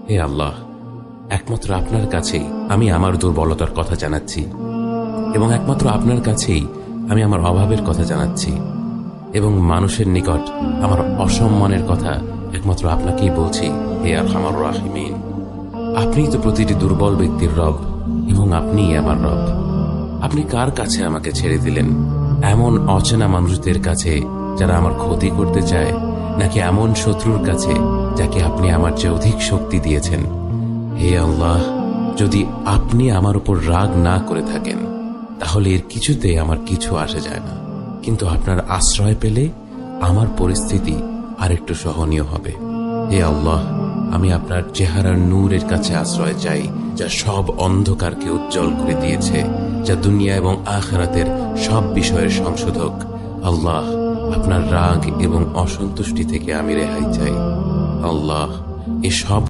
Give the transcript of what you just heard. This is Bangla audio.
হে আল্লাহ, একমাত্র আপনার কাছেই আমি আমার দুর্বলতার কথা জানাচ্ছি, এবং একমাত্র আপনার কাছেই আমি আমার অভাবের কথা জানাচ্ছি, এবং মানুষের নিকট আমার অসম্মানের কথা একমাত্র আপনাকেই বলছি। হে আরহামার রাহিমিন, আপনিই তো প্রতিটি দুর্বল ব্যক্তির রব, এবং আপনিই আমার রব। আপনি কার কাছে আমাকে ছেড়ে দিলেন? এমন অচেনা মানুষদের কাছে যারা আমার ক্ষতি করতে চায়, নাকি এমন শত্রুর কাছে যাকে আপনি আমার চেয়ে অধিক শক্তি দিয়েছেন? হে আল্লাহ, যদি আপনি আমার উপর রাগ না করে থাকেন তাহলে এর কিছুতে আমার কিছু আসে যায় না, কিন্তু আপনার আশ্রয় পেলে আমার পরিস্থিতি আরেকটু সহনীয় হবে। হে আল্লাহ, আমি আপনার চেহারার নূরের কাছে আশ্রয় চাই, যা সব অন্ধকারকে উজ্জ্বল করে দিয়েছে, যা দুনিয়া এবং আখিরাতের সব বিষয়ের সংশোধক। আল্লাহ, আপনার রাগ এবং অসন্তুষ্টি থেকে আমি রেহাই চাই। আল্লাহ, এসব